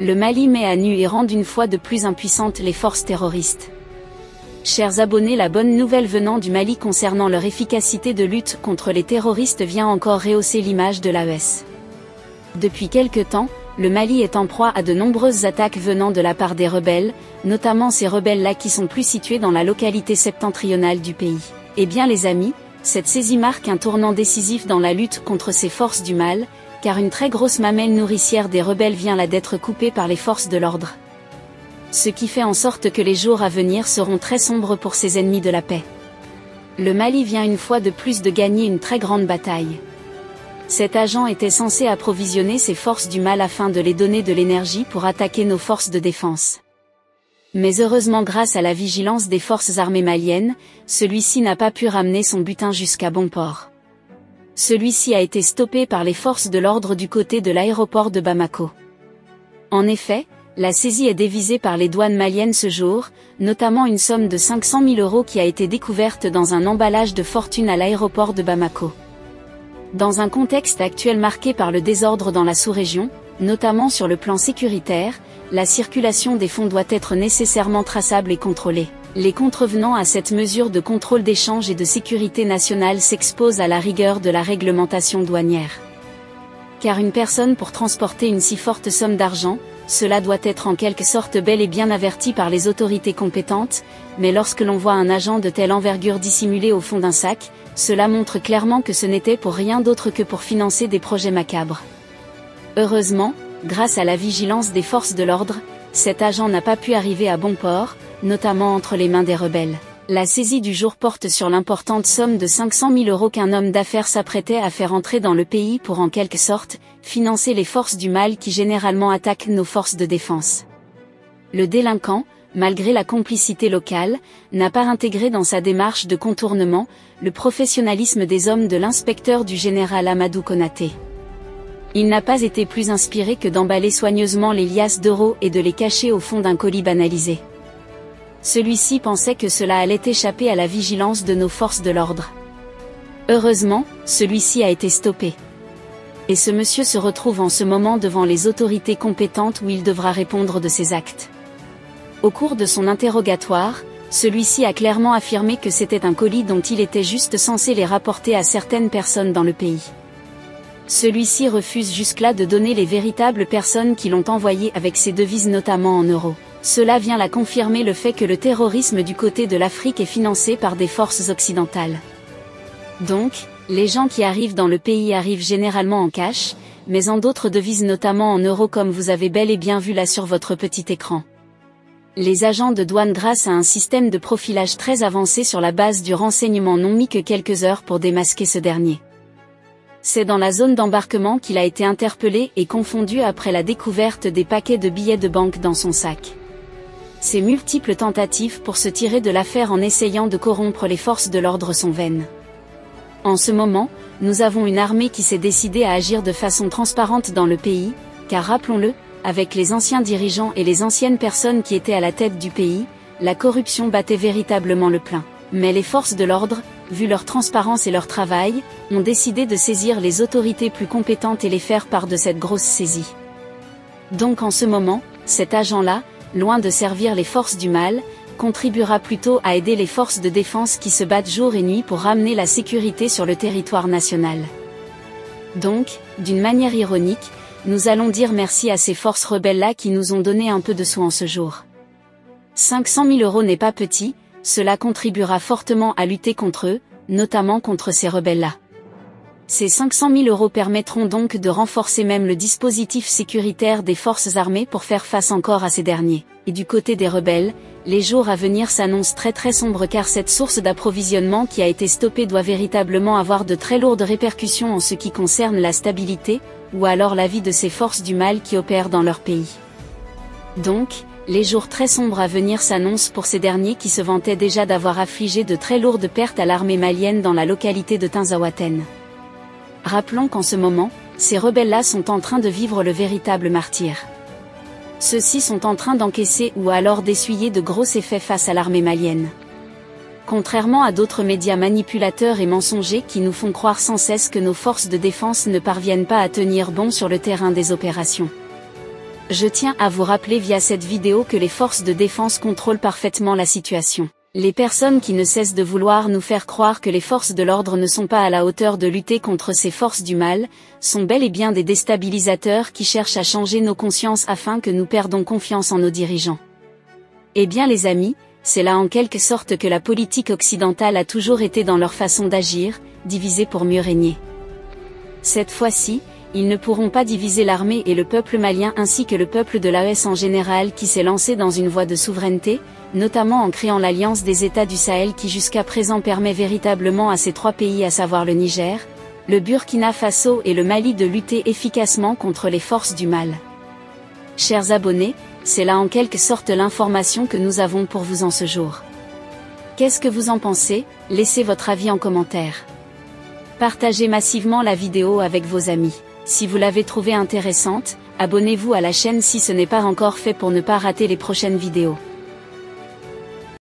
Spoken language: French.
Le Mali met à nu et rend une fois de plus impuissantes les forces terroristes. Chers abonnés, la bonne nouvelle venant du Mali concernant leur efficacité de lutte contre les terroristes vient encore rehausser l'image de l'AES. Depuis quelque temps, le Mali est en proie à de nombreuses attaques venant de la part des rebelles, notamment ces rebelles-là qui sont plus situés dans la localité septentrionale du pays. Eh bien les amis, cette saisie marque un tournant décisif dans la lutte contre ces forces du mal, car une très grosse mamelle nourricière des rebelles vient là d'être coupée par les forces de l'ordre. Ce qui fait en sorte que les jours à venir seront très sombres pour ces ennemis de la paix. Le Mali vient une fois de plus de gagner une très grande bataille. Cet agent était censé approvisionner ces forces du mal afin de les donner de l'énergie pour attaquer nos forces de défense. Mais heureusement, grâce à la vigilance des forces armées maliennes, celui-ci n'a pas pu ramener son butin jusqu'à bon port. Celui-ci a été stoppé par les forces de l'ordre du côté de l'aéroport de Bamako. En effet, la saisie est dévisée par les douanes maliennes ce jour, notamment une somme de 500 000 € qui a été découverte dans un emballage de fortune à l'aéroport de Bamako. Dans un contexte actuel marqué par le désordre dans la sous-région, notamment sur le plan sécuritaire, la circulation des fonds doit être nécessairement traçable et contrôlée. Les contrevenants à cette mesure de contrôle d'échange et de sécurité nationale s'exposent à la rigueur de la réglementation douanière. Car une personne pour transporter une si forte somme d'argent, cela doit être en quelque sorte bel et bien averti par les autorités compétentes, mais lorsque l'on voit un agent de telle envergure dissimulé au fond d'un sac, cela montre clairement que ce n'était pour rien d'autre que pour financer des projets macabres. Heureusement, grâce à la vigilance des forces de l'ordre, cet agent n'a pas pu arriver à bon port, notamment entre les mains des rebelles. La saisie du jour porte sur l'importante somme de 500 000 € qu'un homme d'affaires s'apprêtait à faire entrer dans le pays pour en quelque sorte, financer les forces du mal qui généralement attaquent nos forces de défense. Le délinquant, malgré la complicité locale, n'a pas intégré dans sa démarche de contournement, le professionnalisme des hommes de l'inspecteur du général Amadou Konaté. Il n'a pas été plus inspiré que d'emballer soigneusement les liasses d'euros et de les cacher au fond d'un colis banalisé. Celui-ci pensait que cela allait échapper à la vigilance de nos forces de l'ordre. Heureusement, celui-ci a été stoppé. Et ce monsieur se retrouve en ce moment devant les autorités compétentes où il devra répondre de ses actes. Au cours de son interrogatoire, celui-ci a clairement affirmé que c'était un colis dont il était juste censé les rapporter à certaines personnes dans le pays. Celui-ci refuse jusque-là de donner les véritables personnes qui l'ont envoyé avec ses devises notamment en euros. Cela vient là confirmer le fait que le terrorisme du côté de l'Afrique est financé par des forces occidentales. Donc, les gens qui arrivent dans le pays arrivent généralement en cash, mais en d'autres devises notamment en euros comme vous avez bel et bien vu là sur votre petit écran. Les agents de douane grâce à un système de profilage très avancé sur la base du renseignement n'ont mis que quelques heures pour démasquer ce dernier. C'est dans la zone d'embarquement qu'il a été interpellé et confondu après la découverte des paquets de billets de banque dans son sac. Ces multiples tentatives pour se tirer de l'affaire en essayant de corrompre les forces de l'ordre sont vaines. En ce moment, nous avons une armée qui s'est décidée à agir de façon transparente dans le pays, car rappelons-le, avec les anciens dirigeants et les anciennes personnes qui étaient à la tête du pays, la corruption battait véritablement le plein. Mais les forces de l'ordre, vu leur transparence et leur travail, ont décidé de saisir les autorités plus compétentes et les faire part de cette grosse saisie. Donc en ce moment, cet agent-là, loin de servir les forces du mal, contribuera plutôt à aider les forces de défense qui se battent jour et nuit pour ramener la sécurité sur le territoire national. Donc, d'une manière ironique, nous allons dire merci à ces forces rebelles-là qui nous ont donné un peu de soin en ce jour. 500 000 € n'est pas petit, cela contribuera fortement à lutter contre eux, notamment contre ces rebelles-là. Ces 500 000 € permettront donc de renforcer même le dispositif sécuritaire des forces armées pour faire face encore à ces derniers. Et du côté des rebelles, les jours à venir s'annoncent très sombres car cette source d'approvisionnement qui a été stoppée doit véritablement avoir de très lourdes répercussions en ce qui concerne la stabilité, ou alors la vie de ces forces du mal qui opèrent dans leur pays. Donc, les jours très sombres à venir s'annoncent pour ces derniers qui se vantaient déjà d'avoir affligé de très lourdes pertes à l'armée malienne dans la localité de Tinzaouaten. Rappelons qu'en ce moment, ces rebelles-là sont en train de vivre le véritable martyre. Ceux-ci sont en train d'encaisser ou alors d'essuyer de gros effets face à l'armée malienne. Contrairement à d'autres médias manipulateurs et mensongers qui nous font croire sans cesse que nos forces de défense ne parviennent pas à tenir bon sur le terrain des opérations. Je tiens à vous rappeler via cette vidéo que les forces de défense contrôlent parfaitement la situation. Les personnes qui ne cessent de vouloir nous faire croire que les forces de l'ordre ne sont pas à la hauteur de lutter contre ces forces du mal, sont bel et bien des déstabilisateurs qui cherchent à changer nos consciences afin que nous perdons confiance en nos dirigeants. Eh bien les amis, c'est là en quelque sorte que la politique occidentale a toujours été dans leur façon d'agir, diviser pour mieux régner. Cette fois-ci, ils ne pourront pas diviser l'armée et le peuple malien ainsi que le peuple de l'AES en général qui s'est lancé dans une voie de souveraineté, notamment en créant l'Alliance des États du Sahel qui jusqu'à présent permet véritablement à ces trois pays à savoir le Niger, le Burkina Faso et le Mali de lutter efficacement contre les forces du mal. Chers abonnés, c'est là en quelque sorte l'information que nous avons pour vous en ce jour. Qu'est-ce que vous en pensez? Laissez votre avis en commentaire. Partagez massivement la vidéo avec vos amis. Si vous l'avez trouvée intéressante, abonnez-vous à la chaîne si ce n'est pas encore fait pour ne pas rater les prochaines vidéos.